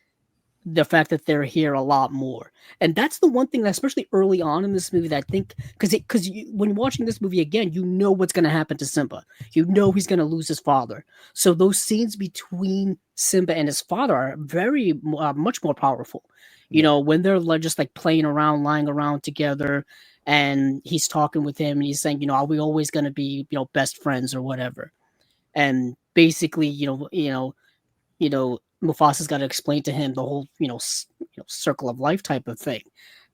the fact that they're here a lot more. And that's the one thing that, especially early on in this movie, that I think, because when watching this movie again, you know what's going to happen to Simba. You know he's going to lose his father. So those scenes between Simba and his father are very much more powerful. When they're just like playing around, lying around together, and he's talking with him, and he's saying, are we always going to be, best friends or whatever? And basically, Mufasa's got to explain to him the whole, circle of life type of thing.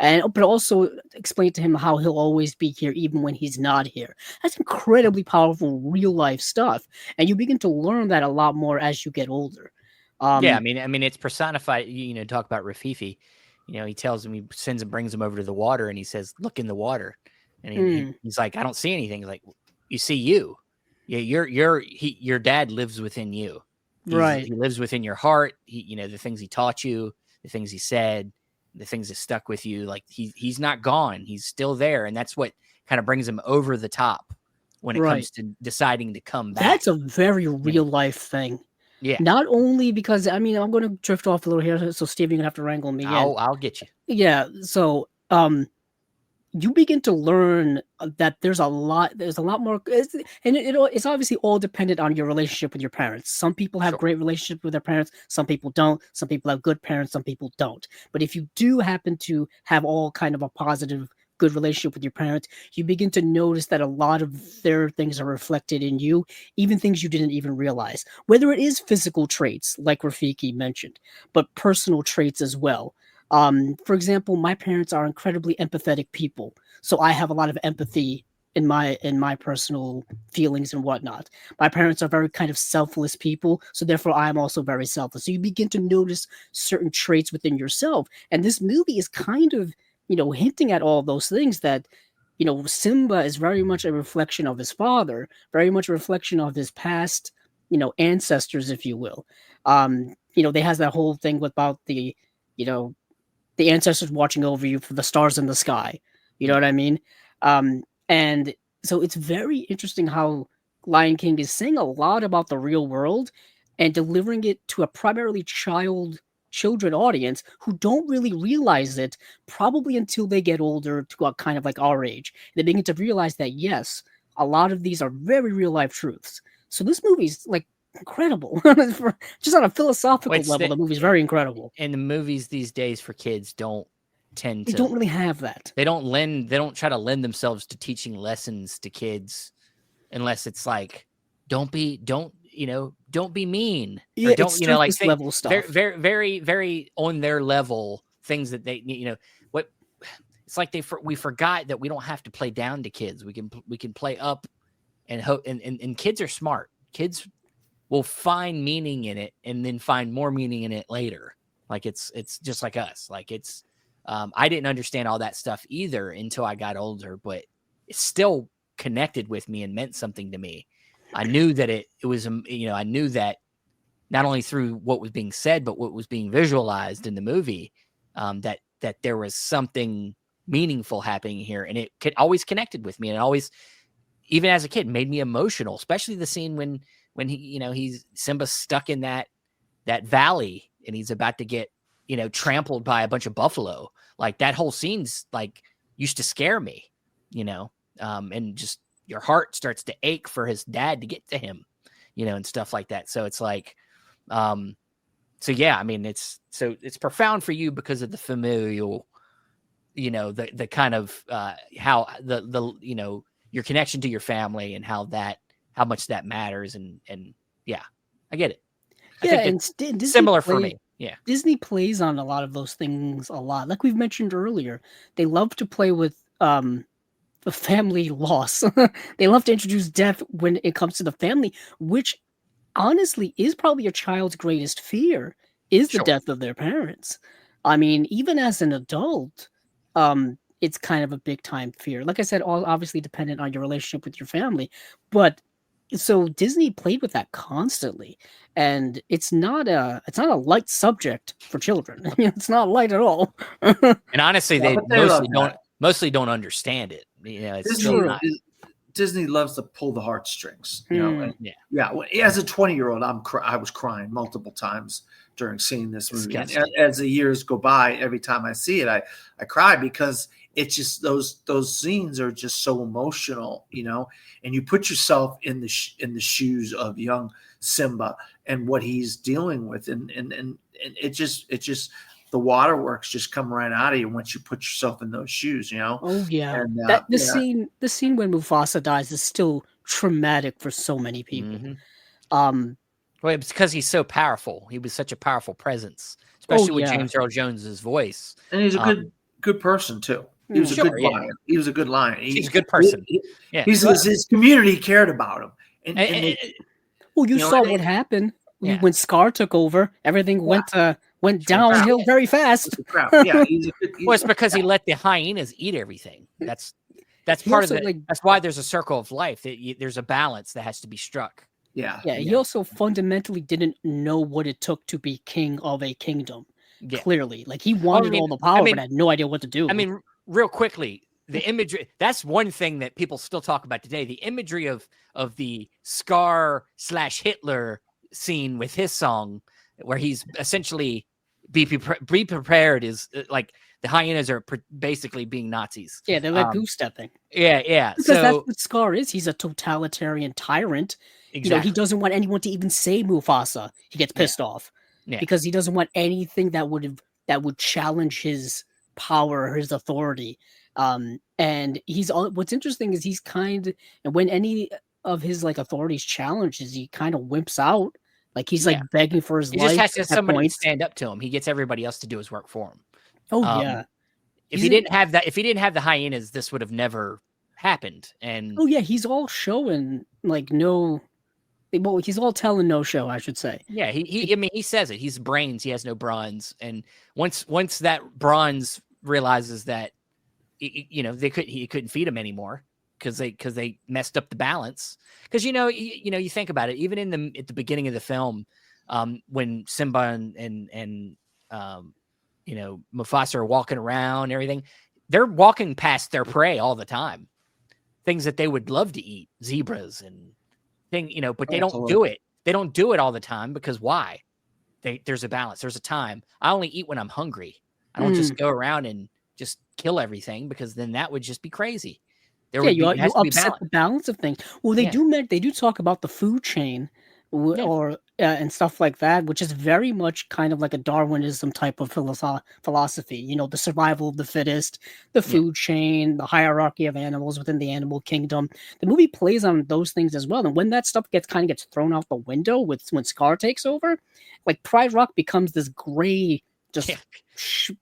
But also explain to him how he'll always be here even when he's not here. That's incredibly powerful real life stuff. And you begin to learn that a lot more as you get older. Yeah, I mean, it's personified. Talk about Rafifi. He tells him, he sends and brings him over to the water, and he says, "Look in the water," and he's like, "I don't see anything." He's like, "You see you. Yeah, your dad lives within you. Right. He lives within your heart. The things he taught you, the things he said, the things that stuck with you. Like he's not gone. He's still there, and that's what kind of brings him over the top when it comes to deciding to come back." That's a very real life thing. Yeah. Not only because, I'm going to drift off a little here, so Steve, you're going to have to wrangle me in. I'll get you. Yeah. So, you begin to learn that there's a lot more, and it's obviously all dependent on your relationship with your parents. Some people have great relationships with their parents, some people don't. Some people have good parents, some people don't. But if you do happen to have all kind of a positive, good relationship with your parents, you begin to notice that a lot of their things are reflected in you, even things you didn't even realize. Whether it is physical traits, like Rafiki mentioned, but personal traits as well. For example, my parents are incredibly empathetic people, so I have a lot of empathy in my personal feelings and whatnot. My parents are very kind of selfless people, so therefore I'm also very selfless. So you begin to notice certain traits within yourself, and this movie is kind of, hinting at all those things that, Simba is very much a reflection of his father, very much a reflection of his past, ancestors, if you will. They has that whole thing about the ancestors watching over you for the stars in the sky. You know what I mean? And so it's very interesting how Lion King is saying a lot about the real world and delivering it to a primarily children audience who don't really realize it probably until they get older, to a kind of like our age. They begin to realize that, yes, a lot of these are very real life truths. So this movie's like incredible. Just on a philosophical level, the movie's very incredible. And the movies these days for kids don't tend to. They don't really have that. They don't try to lend themselves to teaching lessons to kids unless it's like don't be mean, Yeah, or it's don't, like surface level very, stuff. very, very, very on their level things that they, what it's like we forgot that we don't have to play down to kids. We can play up and hope, and kids are smart. Kids will find meaning in it and then find more meaning in it later. Like it's just like us. Like it's, I didn't understand all that stuff either until I got older, but it still connected with me and meant something to me. I knew that it was, I knew that not only through what was being said, but what was being visualized in the movie, that there was something meaningful happening here, and it always connected with me, and it always, even as a kid, made me emotional. Especially the scene when he, he's Simba stuck in that valley, and he's about to get, trampled by a bunch of buffalo. Like that whole scene's like used to scare me, and just your heart starts to ache for his dad to get to him, and stuff like that. So it's like, so yeah, I mean, it's profound for you because of the familial, the kind of, how the your connection to your family and how much that matters. And yeah, I get it. I think it's Disney similar for me. Yeah. Disney plays on a lot of those things a lot. Like we've mentioned earlier, they love to play with the family loss. They love to introduce death when it comes to the family, which honestly is probably a child's greatest fear, is the Sure. death of their parents. I mean, even as an adult, it's kind of a big time fear. Like I said, all obviously dependent on your relationship with your family, but so Disney played with that constantly, and it's not a light subject for children. I mean, it's not light at all. And honestly, Yeah, they but they love mostly don't understand it. It's Disney, still not. Disney loves to pull the heartstrings. And, Yeah. yeah. As a 20-year-old, I was crying multiple times during seeing this movie. And Disgusting. as the years go by, every time I see it, I cry because it's just those scenes are just so emotional, and you put yourself in the shoes of young Simba and what he's dealing with, and it just the waterworks just come right out of you once you put yourself in those shoes, Oh yeah, And, that the yeah. scene when Mufasa dies is still traumatic for so many people. Mhm. Um, Well, it's because he's so powerful. He was such a powerful presence, oh especially with yeah, James Earl Jones's voice. And he's a good person too. He was a Sure, good yeah. lion. He was a good lion. He's a good person. Yeah. His community cared about him. And well, you know, saw and what happened Yeah. when Scar took over. Everything went went downhill south. very fast. crap. Yeah, he's a good. Well, it's because he let the hyenas eat everything. That's He part of also, it. That's why there's a circle of life. There's a balance that has to be struck. Yeah. He also fundamentally didn't know what it took to be king of a kingdom. Yeah. Clearly, like he wanted all the power, but had no idea what to do. I mean, real quickly, the imagery, that's one thing that people still talk about today. The imagery of the Scar/Hitler scene with his song, where he's essentially be prepared, is like the hyenas are basically being Nazis. Yeah, they're like goose stepping. Yeah. Because that's what Scar is. He's a totalitarian tyrant. Exactly. He doesn't want anyone to even say Mufasa. He gets pissed off because he doesn't want anything that would challenge his power or his authority. And what's interesting is and when any of his like authorities challenges, he kind of wimps out. Like he's like begging for his life. He just has to have somebody stand up to him. He gets everybody else to do his work for him. Oh yeah. If he didn't have the hyenas, this would have never happened. And he's all showing like no. Well, he's all telling no show, I should say. Yeah, he says it. He's brains. He has no bronze. And once that bronze realizes that, he couldn't feed him anymore because they messed up the balance. Because you think about it, even at the beginning of the film, when Simba and Mufasa are walking around and everything, they're walking past their prey all the time, things that they would love to eat, zebras and but they don't do it. They don't do it all the time because why? There's a balance. There's a time. I only eat when I'm hungry. I don't just go around and just kill everything, because then that would just be crazy. You upset the balance of things. Well, they do talk about the food chain Yeah. or and stuff like that, which is very much kind of like a Darwinism type of philosophy. You know, the survival of the fittest, the Yeah. food chain, the hierarchy of animals within the animal kingdom. The movie plays on those things as well. And when that stuff gets thrown out the window when Scar takes over, like Pride Rock becomes this gray, just Yeah. sh-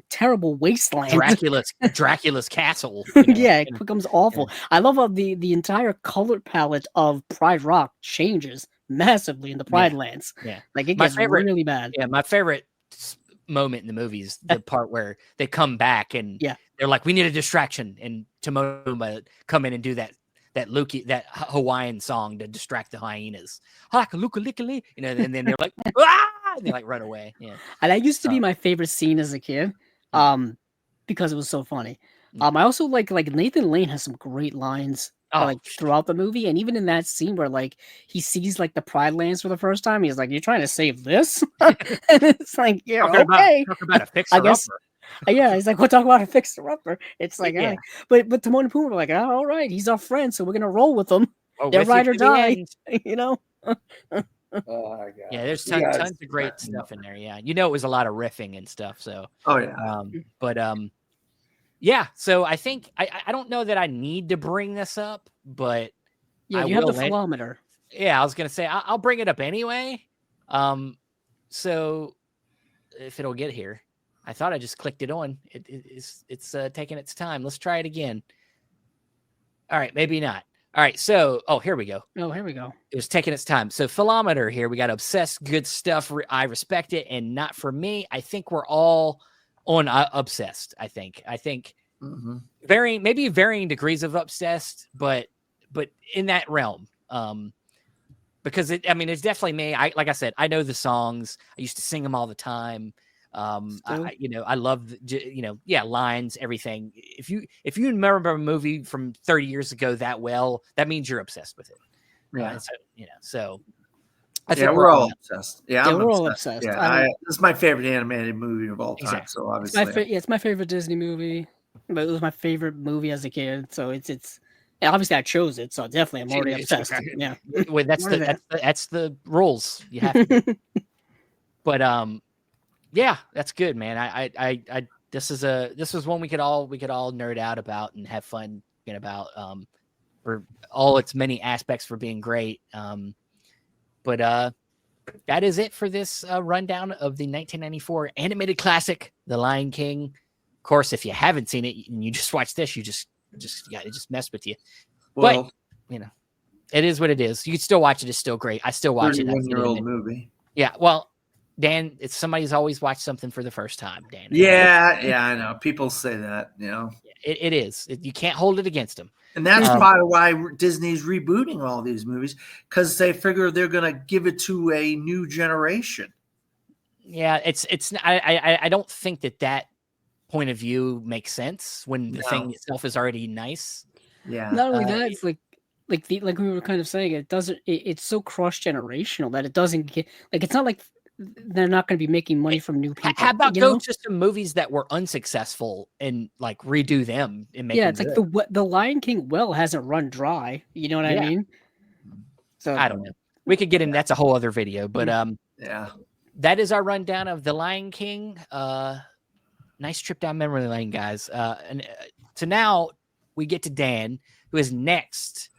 terrible wasteland. Dracula's castle. You know, Yeah, it and- becomes awful. I love how the entire color palette of Pride Rock changes massively in the Pride Lands. yeah. Like it My gets favorite- really bad. Yeah, my favorite moment in the movie is the part where they come back and Yeah. they're like, "We need a distraction," and Timoma come in and do that Hawaiian song to distract the hyenas. Hakalukalikali, you know, and then they're like, "Ah!" and they like run away. Yeah, And that used to be my favorite scene as a kid, because it was so funny. I also like Nathan Lane has some great lines like throughout the movie, and even in that scene where like he sees like the Pride Lands for the first time, he's like, "You're trying to save this?" And it's like, yeah, okay. Talk about a fixer I guess. upper. Yeah, he's like, we'll talk about a fixer upper. It's like, Yeah. but Timon and Pumbaa were like, oh, all right, he's our friend, so we're gonna roll with him. Oh, They're with you ride or to the die. end. You know. Oh my god. Yeah, there's You guys tons of great crack me stuff up. in there. Yeah, you know, it was a lot of riffing and stuff. So, Oh yeah. but yeah. So I think I don't know that I need to bring this up, but Yeah, I you have the will philometer. yeah, I was gonna say I'll bring it up anyway. So if it'll get here, I thought I just clicked it on. It's taking its time. Let's try it again. All right, maybe not. All right, so here we go. Oh, here we go. It was taking its time. So philometer here. We got obsessed, good stuff. I respect it, and not for me. I think we're all on obsessed. I think Mhm. varying degrees of obsessed, but in that realm. Because it's definitely me. Like I said, I know the songs. I used to sing them all the time. I love lines, everything. If you remember a movie from 30 years ago that well, that means you're obsessed with it. Yeah. So I think Yeah, we're all obsessed. Yeah, we're all obsessed. Yeah, this is my favorite animated movie of all time. Exactly. So obviously, it's my favorite Disney movie, but it was my favorite movie as a kid. So it's obviously I chose it, so definitely I'm already obsessed. Yeah, well, that's the rules. You have to. But yeah, that's good, man. I this is one we could all nerd out about and have fun about for all its many aspects for being great. But that is it for this rundown of the 1994 animated classic, The Lion King. Of course, if you haven't seen it and you just watched this, it just messed with you. well, But it is what it is. You can still watch it. It's still great. I still watch it. 31-year-old movie. Yeah. Well, Dan, it's somebody's always watched something for the first time, Dan. Yeah, I know. People say that, It is. You can't hold it against them. And that's probably why Disney's rebooting all these movies, because they figure they're going to give it to a new generation. Yeah, it's. I don't think that point of view makes sense when the thing itself is already nice. Yeah. Not only that, it's like we were kind of saying, it doesn't. It's so cross generational that it doesn't get like it's not like they're not going to be making money from new people. How about go to some movies that were unsuccessful and like redo them and make them it's like the Lion King well hasn't run dry. You know what I mean? So I don't know. We could get in. That's a whole other video, but yeah, that is our rundown of The Lion King. Nice trip down memory lane, guys. And so now we get to Dan, who is next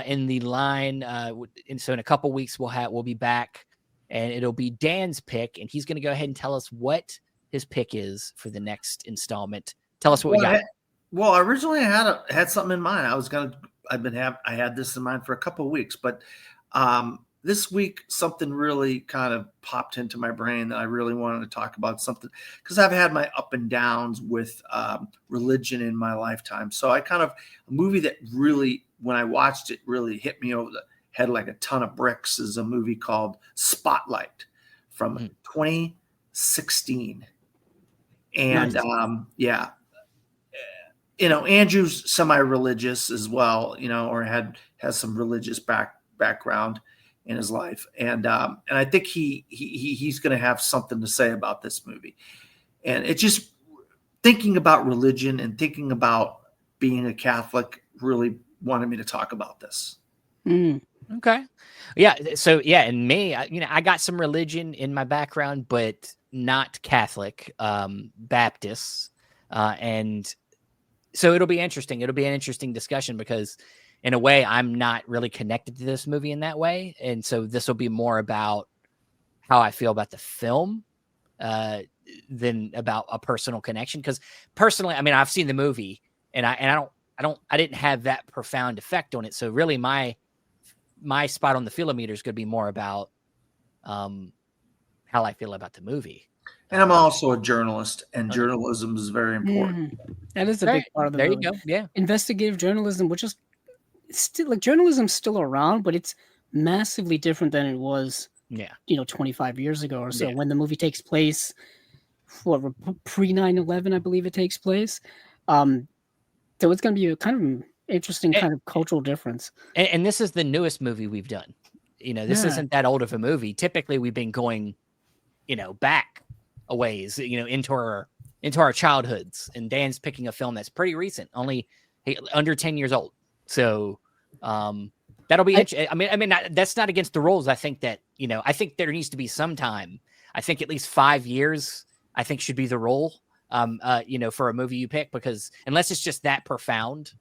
in the line. And so in a couple weeks we'll be back. And it'll be Dan's pick, and he's going to go ahead and tell us what his pick is for the next installment. Tell us what we got. Well, originally I had something in mind. I had this in mind for a couple of weeks, but this week something really kind of popped into my brain that I really wanted to talk about something because I've had my up and downs with religion in my lifetime. So a movie that really, when I watched it, really hit me over the head like a ton of bricks is a movie called Spotlight from 2016. And Andrew's semi-religious as well, or has some religious background in his life. And I think he's going to have something to say about this movie. And it's just thinking about religion and thinking about being a Catholic really wanted me to talk about this. Okay. Yeah. So yeah, and me, I got some religion in my background, but not Catholic, Baptist, and so it'll be interesting. It'll be an interesting discussion because, in a way, I'm not really connected to this movie in that way, and so this will be more about how I feel about the film uh, than about a personal connection. Because personally, I mean, I've seen the movie, and I didn't have that profound effect on it. So really, my spot on the philometer is going to be more about how I feel about the movie. And I'm also a journalist, and journalism is very important. That is a big part of the movie. There you go. Yeah. Investigative journalism, which is still like journalism's still around, but it's massively different than it was, Yeah. 25 years ago or so. Yeah. When the movie takes place, pre 9/11, I believe it takes place. So it's going to be a kind of interesting kind of cultural difference. And this is the newest movie we've done. This isn't that old of a movie. Typically, we've been going, back a ways, into our childhoods. And Dan's picking a film that's pretty recent, only under 10 years old. So that'll be interesting. I mean, that's not against the rules. I think that, I think there needs to be some time. I think at least 5 years, I think should be the rule, for a movie you pick, because unless it's just that profound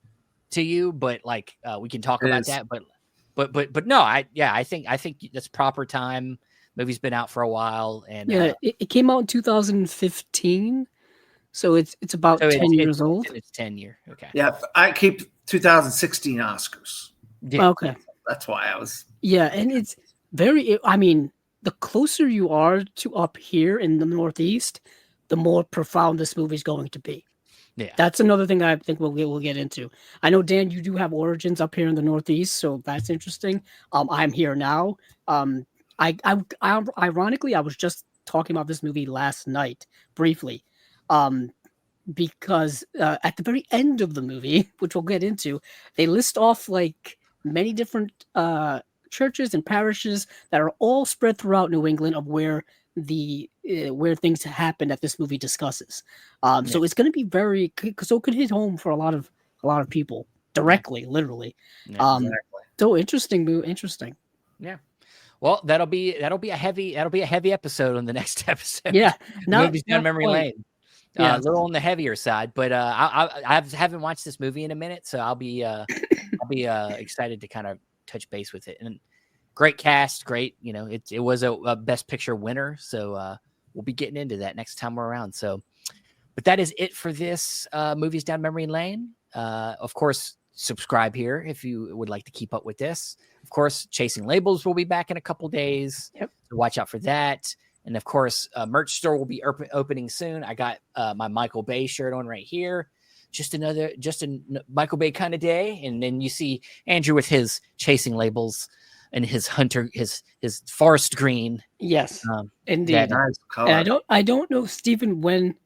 to you, but like we can talk about that. But no, I think that's proper time. Movie's been out for a while, and it came out in 2015, so it's about 10 years old. It's 10 year. Okay. Yeah, I keep 2016 Oscars. Yeah. Okay. That's why I was. Yeah, and it's very. I mean, the closer you are to up here in the Northeast, the more profound this movie is going to be. Yeah, that's another thing I think we'll get into. I know, Dan, you do have origins up here in the Northeast, so that's interesting. I'm here now. I ironically, I was just talking about this movie last night briefly, because at the very end of the movie, which we'll get into, they list off like many different churches and parishes that are all spread throughout New England of where where things happen that this movie discusses. So it's going to be very, so it could hit home for a lot of people directly, literally. Exactly. So interesting. Yeah. Well, that'll be a heavy episode on the next episode. Yeah. Movies down memory lane. Yeah. A little on the heavier side, but I haven't watched this movie in a minute, so I'll be excited to kind of touch base with it. And great cast, great. It was a Best Picture winner, so we'll be getting into that next time we're around. So, but that is it for this Movies Down Memory Lane. Of course, subscribe here if you would like to keep up with this. Of course, Chasing Labels will be back in a couple days. Yep. So watch out for that. And of course, merch store will be opening soon. I got my Michael Bay shirt on right here. Just a Michael Bay kind of day. And then you see Andrew with his Chasing Labels and his hunter, his forest green. Yes, indeed. Nice color. And I don't know, Stephen, when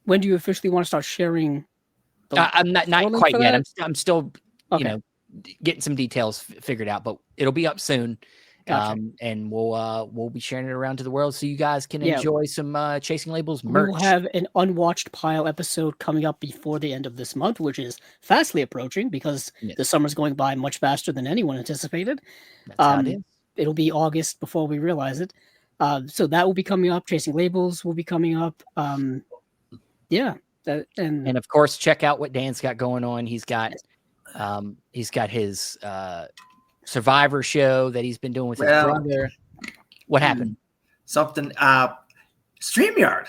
do you officially want to start sharing? I'm not quite yet. I'm still, okay. Getting some details figured out, but it'll be up soon. Gotcha. And we'll be sharing it around to the world so you guys can enjoy some Chasing Labels merch. We'll have an Unwatched Pile episode coming up before the end of this month, which is fastly approaching because the summer's going by much faster than anyone anticipated. That's how it is. It'll be August before we realize it. So that will be coming up. Chasing Labels will be coming up. And of course, check out what Dan's got going on. He's got his Survivor show that he's been doing with his brother. What happened? Something. StreamYard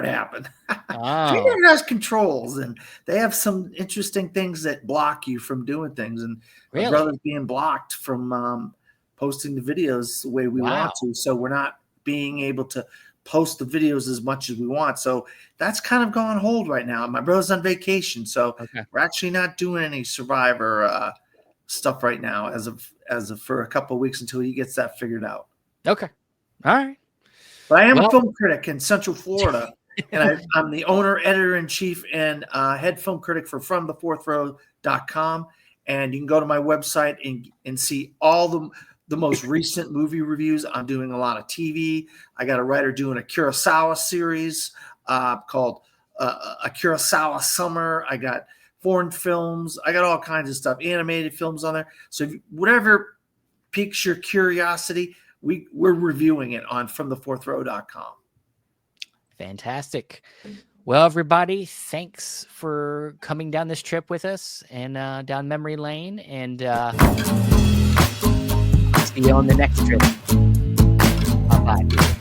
happened. Oh. StreamYard has controls, and they have some interesting things that block you from doing things. And my brother's being blocked from posting the videos the way we want to. So we're not being able to post the videos as much as we want. So that's kind of gone on hold right now. My brother's on vacation, so we're actually not doing any Survivor stuff right now as of for a couple of weeks until he gets that figured out. Okay. All right. But I am a film critic in Central Florida, and I'm the owner, editor-in-chief, and head film critic for FromTheFourthRow.com. And you can go to my website and see all the most recent movie reviews. I'm doing a lot of TV. I got a writer doing a Kurosawa series called A Kurosawa Summer. I got foreign films. I got all kinds of stuff, animated films on there. So whatever piques your curiosity, we're reviewing it on FromTheFourthRow.com. Fantastic. Well, everybody, thanks for coming down this trip with us and down memory lane. And see you on the next trip. Bye-bye.